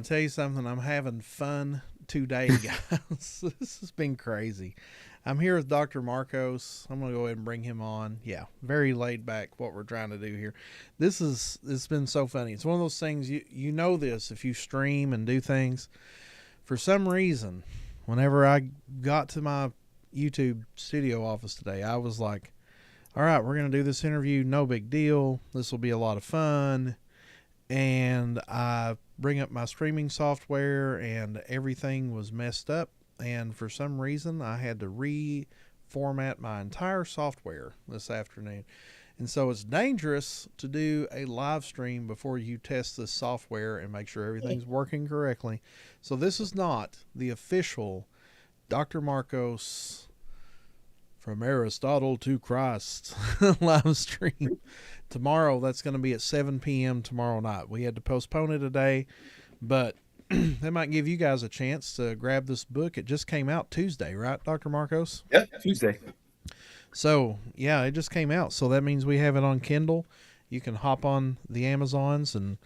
to tell you something. I'm having fun today, guys. This has been crazy. I'm here with Dr. Markos. I'm going to go ahead and bring him on. Yeah, very laid back what we're trying to do here. It's been so funny. It's one of those things you know this if you stream and do things. For some reason, whenever I got to my YouTube studio office today, I was like, all right, we're going to do this interview. No big deal. This will be a lot of fun. And I bring up my streaming software and everything was messed up. And for some reason, I had to reformat my entire software this afternoon. And so it's dangerous to do a live stream before you test this software and make sure everything's working correctly. So this is not the official Dr. Markos from Aristotle to Christ live stream. Tomorrow, that's going to be at 7 p.m. tomorrow night. We had to postpone it a day, but that might give you guys a chance to grab this book. It just came out Tuesday, right, Dr. Markos? Yeah, Tuesday. So, yeah, it just came out. So that means we have it on Kindle. You can hop on the Amazons and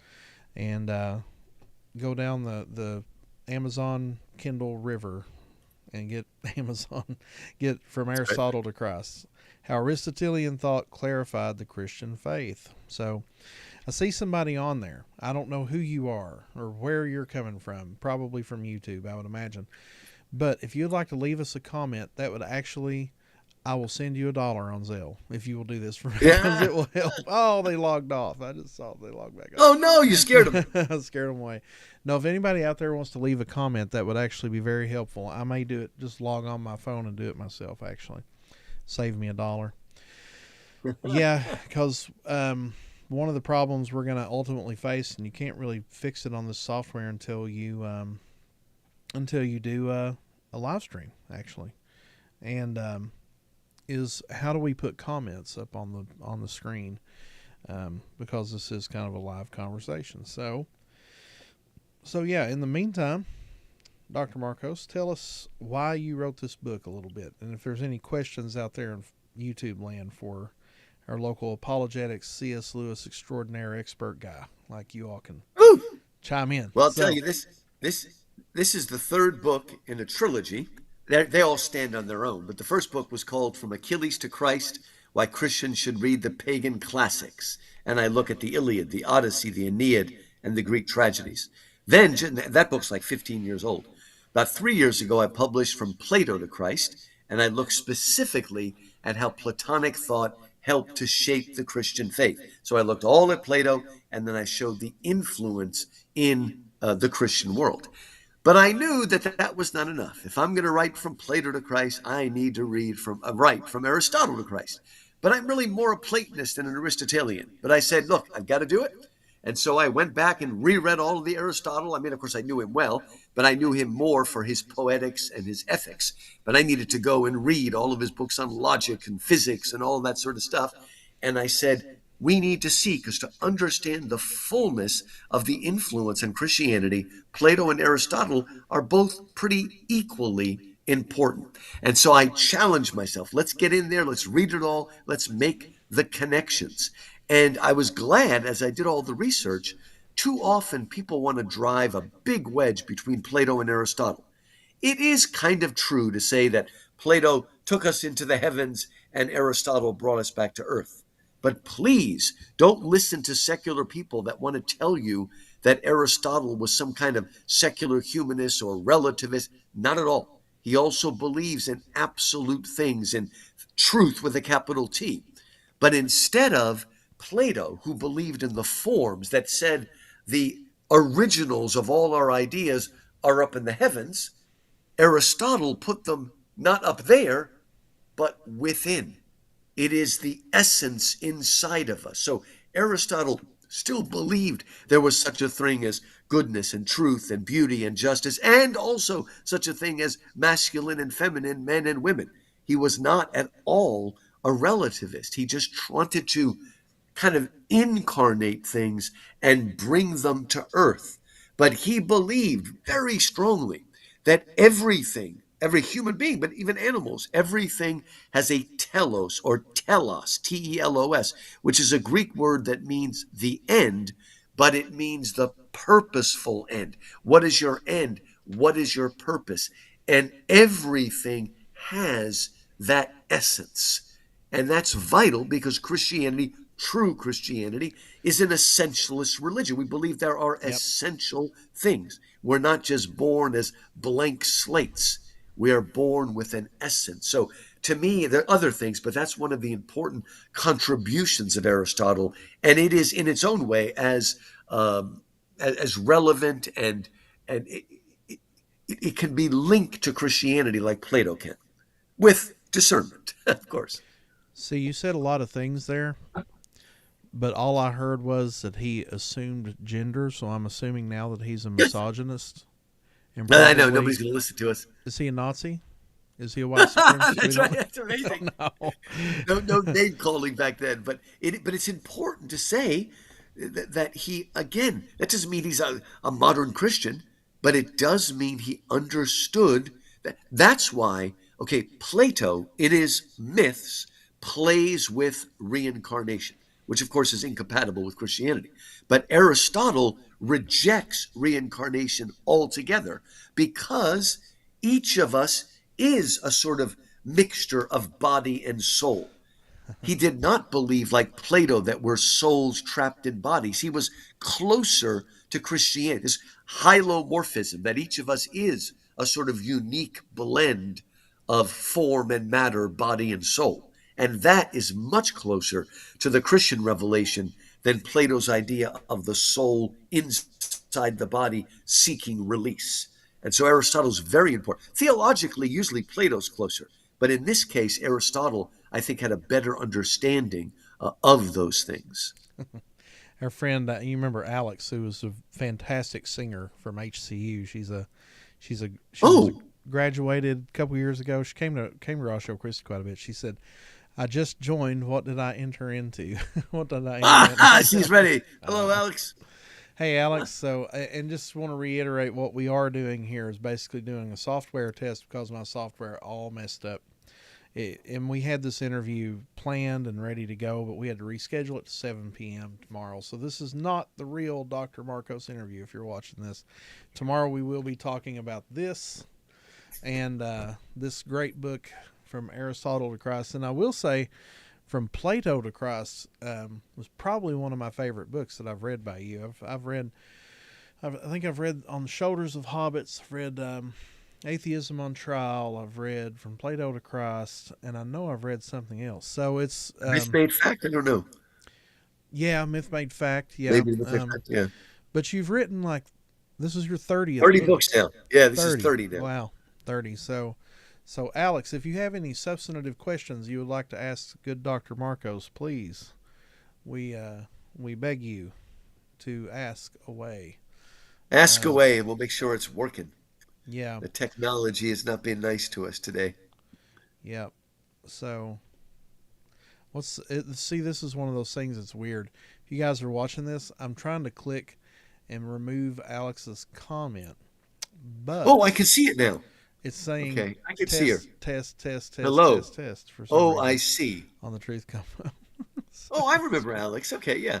go down the Amazon Kindle River and get get from Aristotle to Christ. How Aristotelian thought clarified the Christian faith. So I see somebody on there. I don't know who you are or where you're coming from. Probably from YouTube, I would imagine. But if you'd like to leave us a comment, that would actually, I will send you $1 on Zelle if you will do this for me. Because it will help. Oh, they logged off. I just saw they logged back off. Oh, no, you scared them. I scared them away. No, if anybody out there wants to leave a comment, that would actually be very helpful. I may do it, just log on my phone and do it myself, actually. Save me $1. Yeah, because one of the problems we're going to ultimately face, and you can't really fix it on this software until you do a live stream, actually, and is how do we put comments up on the screen, because this is kind of a live conversation. So yeah. In the meantime, Dr. Markos, tell us why you wrote this book a little bit, and if there's any questions out there in YouTube land for our local apologetics C.S. Lewis extraordinary expert guy, like you all can Woo! chime in. Well, I'll tell you, this is the third book in a trilogy. They all stand on their own, but the first book was called From Achilles to Christ, Why Christians Should Read the Pagan Classics. And I look at the Iliad, the Odyssey, the Aeneid, and the Greek tragedies. Then, that book's like 15 years old. About 3 years ago, I published From Plato to Christ, and I looked specifically at how Platonic thought helped to shape the Christian faith. So I looked all at Plato, and then I showed the influence in the Christian world. But I knew that was not enough. If I'm going to write From Plato to Christ, I need to write from Aristotle to Christ. But I'm really more a Platonist than an Aristotelian. But I said, look, I've got to do it. And so I went back and reread all of the Aristotle. I mean, of course, I knew him well, but I knew him more for his poetics and his ethics. But I needed to go and read all of his books on logic and physics and all that sort of stuff. And I said, we need to seek, because to understand the fullness of the influence in Christianity, Plato and Aristotle are both pretty equally important. And so I challenged myself. Let's get in there. Let's read it all. Let's make the connections. And I was glad, as I did all the research, too often people want to drive a big wedge between Plato and Aristotle. It is kind of true to say that Plato took us into the heavens and Aristotle brought us back to earth. But please don't listen to secular people that want to tell you that Aristotle was some kind of secular humanist or relativist. Not at all. He also believes in absolute things, in truth with a capital T. But instead of Plato, who believed in the forms, that said the originals of all our ideas are up in the heavens, Aristotle put them not up there, but within. It is the essence inside of us. So Aristotle still believed there was such a thing as goodness and truth and beauty and justice, and also such a thing as masculine and feminine, men and women. He was not at all a relativist. He just wanted to kind of incarnate things and bring them to earth. But he believed very strongly that everything, every human being, but even animals, everything has a telos or telos, T-E-L-O-S, which is a Greek word that means the end, but it means the purposeful end. What is your end? What is your purpose? And everything has that essence. And that's vital because Christianity, true Christianity, is an essentialist religion. We believe there are Yep. essential things. We're not just born as blank slates. We are born with an essence. So to me, there are other things, but that's one of the important contributions of Aristotle, and it is in its own way as relevant and it can be linked to Christianity like Plato can, with discernment, of course. See, you said a lot of things there, but all I heard was that he assumed gender. So I'm assuming now that he's a misogynist and I know probably nobody's going to listen to us. is he a Nazi? Is he a white supremacist? We That's right. don't, That's amazing. don't know. No name calling back then, but it's important to say that he again. That doesn't mean he's a modern Christian, but it does mean he understood that. That's why. Okay, Plato in his myths plays with reincarnation, which of course is incompatible with Christianity. But Aristotle rejects reincarnation altogether because each of us is a sort of mixture of body and soul. He did not believe, like Plato, that we're souls trapped in bodies. He was closer to Christianity, this hylomorphism, that each of us is a sort of unique blend of form and matter, body and soul. And that is much closer to the Christian revelation than Plato's idea of the soul inside the body seeking release. And so Aristotle's very important. Theologically, usually Plato's closer. But in this case, Aristotle, I think, had a better understanding of those things. Our friend, you remember Alex, who was a fantastic singer from HCU. She was a Oh, graduated a couple years ago. She came to Ross Christie quite a bit. She said, "I just joined. What did I enter into? What did I enter she's into?" ready. Hello, Uh, Alex. Hey, Alex. So, and just want to reiterate what we are doing here is basically doing a software test because my software all messed up. And we had this interview planned and ready to go, but we had to reschedule it to 7 p.m. tomorrow. So this is not the real Dr. Markos interview if you're watching this. Tomorrow we will be talking about this and this great book from Aristotle to Christ. And I will say, from Plato to Christ was probably one of my favorite books that I've read by you. I think I've read On the Shoulders of Hobbits. I've read Atheism on Trial. I've read From Plato to Christ, and I know I've read something else. So it's Myth made fact? I don't know. yeah, Myth Made Fact. Yeah, Maybe myth made fact. Yeah. but you've written like this is your 30th 30 book. books now. Yeah, this is 30. 30 now. Wow, 30. So Alex, if you have any substantive questions you would like to ask good Dr. Markos, please, we we beg you to ask away. Ask Um, away and we'll make sure it's working. yeah, The technology has not been nice to us today. yeah. So see, this is one of those things that's weird. If you guys are watching this, I'm trying to click and remove Alex's comment, Oh, I but can see it now. it's saying Okay, I can see her. Hello. test for some Oh, I reason see. on the Truth Come. Oh, I remember Alex. Okay, yeah.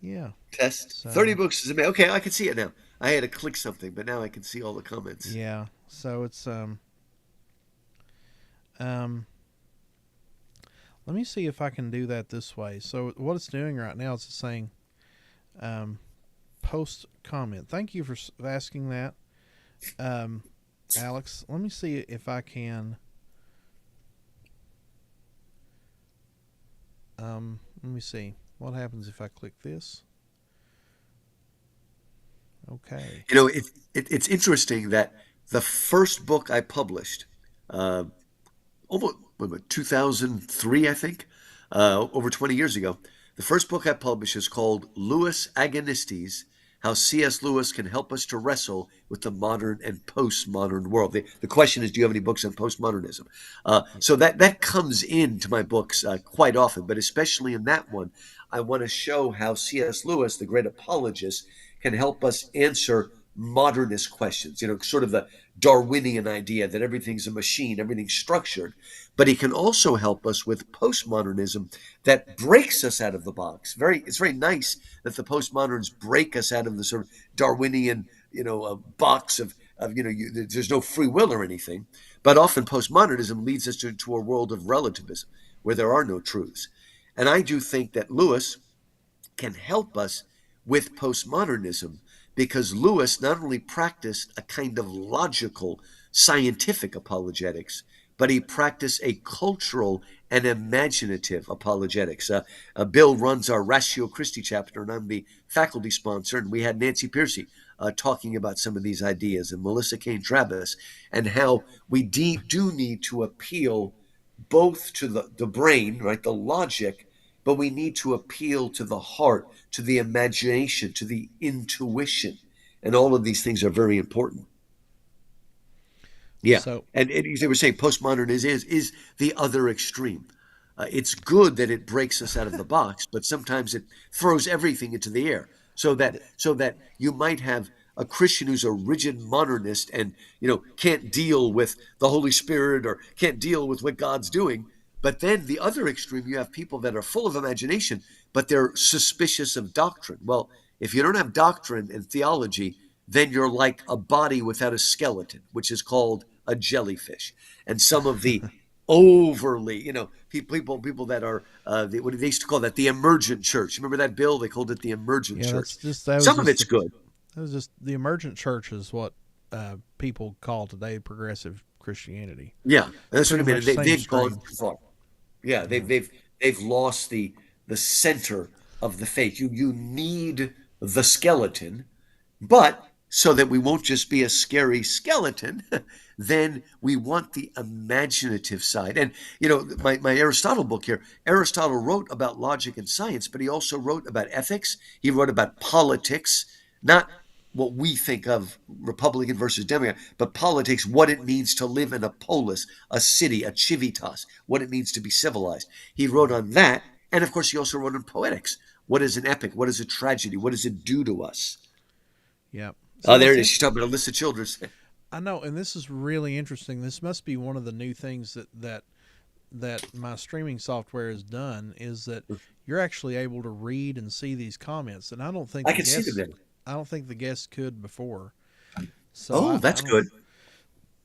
Yeah. Test. 30 So books is amazing. Okay, I can see it now. I had to click something, but now I can see all the comments. yeah. So it's um let me see if I can do that this way. So what it's doing right now is it's saying um post comment. Thank you for asking that. Um Alex, let me see if I can let me see. What happens if I click this? Okay. You know, it's interesting that the first book I published, uh, almost what, 2003, I think, over 20 years ago. The first book I published is called Lewis Agonistes, How C.S. Lewis Can Help Us to Wrestle with the Modern and Postmodern World. The question is, do you have any books on postmodernism? So that comes into my books quite often, but especially in that one, I want to show how C.S. Lewis, the great apologist, can help us answer modernist questions, you know, sort of the Darwinian idea that everything's a machine, everything's structured. But he can also help us with postmodernism that breaks us out of the box. It's very nice that the postmoderns break us out of the sort of Darwinian, box of there's no free will or anything. But often postmodernism leads us to a world of relativism where there are no truths. And I do think that Lewis can help us with postmodernism because Lewis not only practiced a kind of logical, scientific apologetics, but he practiced a cultural and imaginative apologetics. Bill runs our Ratio Christi chapter, and I'm the faculty sponsor, and we had Nancy Piercy talking about some of these ideas, and Melissa Kane Travis, and how we do need to appeal both to the brain, right, the logic, but we need to appeal to the heart, to the imagination, to the intuition. And all of these things are very important. Yeah. So And they were saying postmodern is the other extreme. It's good that it breaks us out of the box, but sometimes it throws everything into the air. So that you might have a Christian who's a rigid modernist and can't deal with the Holy Spirit or can't deal with what God's doing. But then the other extreme, you have people that are full of imagination, but they're suspicious of doctrine. Well, if you don't have doctrine and theology, then you're like a body without a skeleton, which is called a jellyfish. And some of the overly, people that are, what they used to call that, the emergent church. Remember that, Bill? They called it the emergent yeah, church. that was Some of just it's good. the emergent church is what people call today progressive Christianity. Yeah, that's what I Pretty mean. much same They've gone stream. too far. Yeah, Yeah. they've lost the center of the faith. You need the skeleton, but so that we won't just be a scary skeleton, then we want the imaginative side. And my Aristotle book here, Aristotle wrote about logic and science, but he also wrote about ethics. He wrote about politics, not what we think of Republican versus Democrat, but politics, what it means to live in a polis, a city, a civitas, what it means to be civilized. He wrote on that. And of course, he also wrote on poetics. What is an epic? What is a tragedy? What does it do to us? Yeah. Oh, So there what's it is. in, She's talking about Alyssa Childers. I know, and this is really interesting. This must be one of the new things that my streaming software has done is that you're actually able to read and see these comments, and I can see them there. I don't think the guests could before. So Oh, I that's don't, good.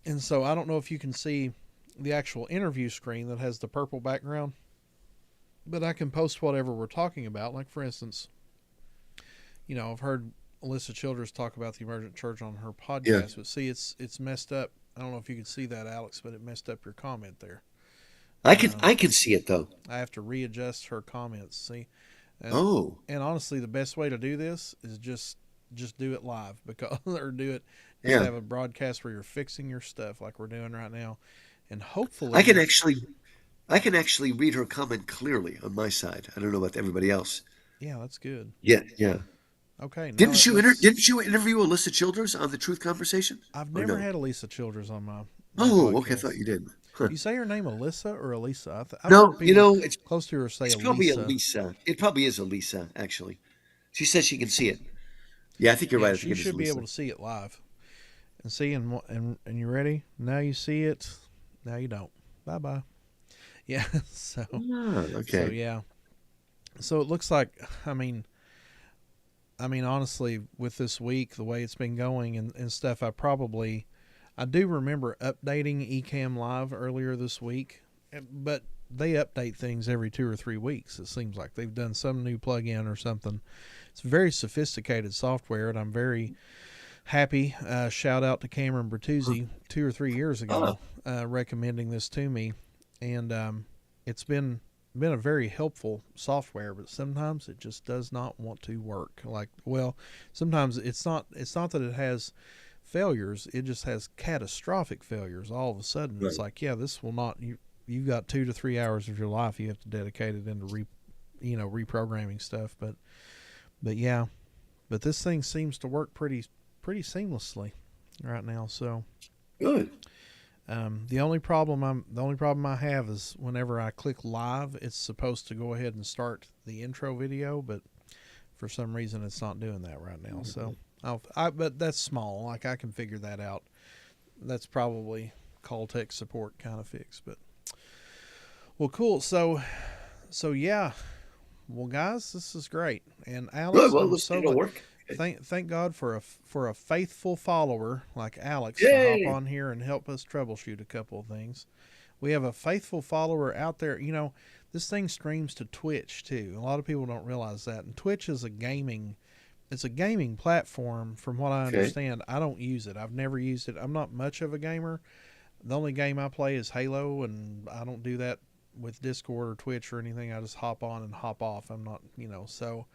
and so I don't know if you can see the actual interview screen that has the purple background, but I can post whatever we're talking about. Like for instance, I've heard Alyssa Childers talk about the emergent church on her Yeah. podcast, but see, it's messed up. I don't know if you can see that, Alex, but it messed up your comment there. I can Um, I can see it though. I have to readjust her comments. See, and Oh, and honestly, the best way to do this is just do it live because or do it just yeah. have a broadcast where you're fixing your stuff like we're doing right now, and I can hopefully, actually I can actually read her comment clearly on my side. I don't know about everybody else. yeah, that's good. Yeah, yeah. Okay, now Didn't you let's. didn't you interview Alyssa Childers on the Truth Conversation? I've Or never no? had Alyssa Childers on my Oh, okay. I thought podcast. you did. Huh. You say her name Alyssa or Elisa? I've heard No, people it's close to her say it's probably Elisa. Elisa. It probably is Elisa, actually. She says she can see it. Yeah, I think you're Yeah, right. I think she it is should be able Elisa. to see it live and see and you ready? Now you see it. Now you don't. Bye bye. Yeah. So Ah, so okay. yeah. So it looks like I mean honestly with this week the way it's been going and stuff I do remember updating Ecamm Live earlier this week, but they update things every 2 or 3 weeks. It seems like they've done some new plugin or something. It's very sophisticated software, and I'm very happy. Shout out to Cameron Bertuzzi 2 or 3 years Ah, ago recommending this to me, and it's been a very helpful software. But sometimes it just does not want to work. Like, well, sometimes it's not that it has failures, it just has catastrophic failures. All of a sudden it's right. like, yeah, this will not you've got 2 to 3 hours of your life you have to dedicate it into reprogramming stuff. But yeah, but this thing seems to work pretty seamlessly right now. So Good. the only problem I have is whenever I click live, it's supposed to go ahead and start the intro video, but for some reason it's not doing that right now. So but that's small. Like I can figure that out that's probably call tech support kind of fix. But well, cool. So yeah. Well, guys, this is great. And Good. Alex, Well, I'm let's so it'll glad. work. Thank God for a faithful follower like Alex to hop Yay! on here and help us troubleshoot a couple of things. We have a faithful follower out there. You know, this thing streams to Twitch too. A lot of people don't realize that. And Twitch is it's a gaming platform from what I Okay. understand. I don't use it. I've never used it. I'm not much of a gamer. The only game I play is Halo, and I don't do that with Discord or Twitch or anything. I just hop on and hop off. I'm not, so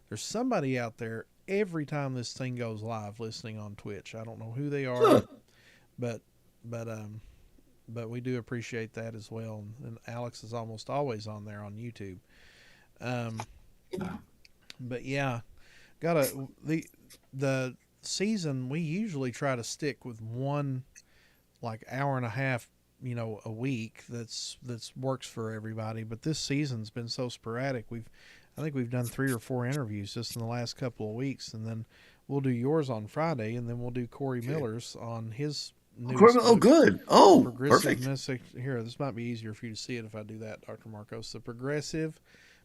there's somebody out there every time this thing goes live listening on Twitch. I don't know who they are, Huh. but but but we do appreciate that as well. And Alex is almost always on there on YouTube. Um, but yeah, got the season. We usually try to stick with one like hour and a half, a week. That's works for everybody. But this season's been so sporadic. I think we've done 3 or 4 interviews just in the last couple of weeks, and then we'll do yours on Friday, and then we'll do Corey Okay. Miller's on his newest Oh, book, good. Oh, Progressive perfect. Miss. Here, this might be easier for you to see it if I do that, Dr. Marcos. The Progressive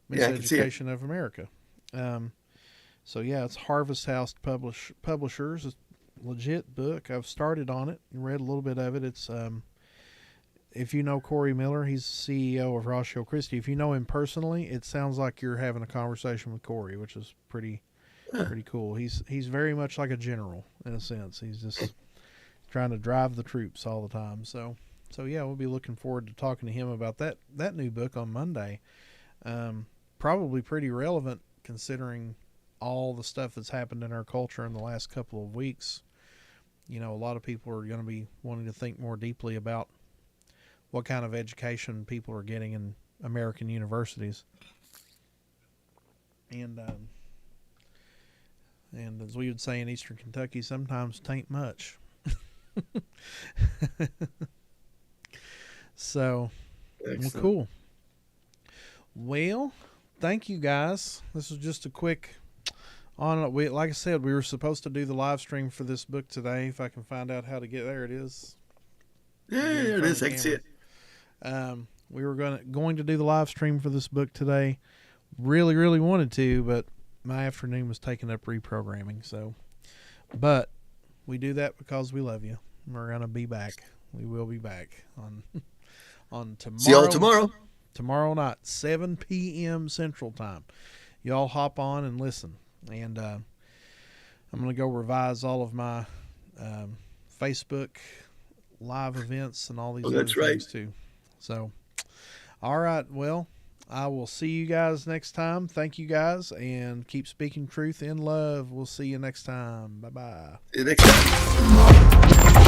Yeah, I can see it. Miseducation of America. Um, so yeah, it's Harvest House Publishers. It's a legit book. I've started on it and read a little bit of it. It's if you know Corey Miller, he's the CEO of Rothschild Christie. If you know him personally, it sounds like you're having a conversation with Corey, which is Huh. pretty cool. He's very much like a general in a sense. He's just trying to drive the troops all the time. So yeah, we'll be looking forward to talking to him about that new book on Monday. Probably pretty relevant considering all the stuff that's happened in our culture in the last couple of weeks. A lot of people are going to be wanting to think more deeply about what kind of education people are getting in American universities. And and as we would say in Eastern Kentucky, sometimes tain't much. So, well, Excellent. cool. Well, thank you guys. This was just a quick on. Like I said, we were supposed to do the live stream for this book today. If I can find out how to get there, it is. Yeah, Get in there it front of is. the I can see camera. it. We were going to do the live stream for this book today. Really, really wanted to, but my afternoon was taken up reprogramming. So, but we do that because we love you. We're gonna be back. We will be back on on See y'all tomorrow tomorrow. night, 7 p.m. Central Time. Y'all hop on and listen. And I'm gonna go revise all of my Facebook live events and all these Oh, other that's right. things too. So, all right. Well, I will see you guys next time. Thank you guys, and keep speaking truth in love. We'll see you next time. Bye bye. See you next time.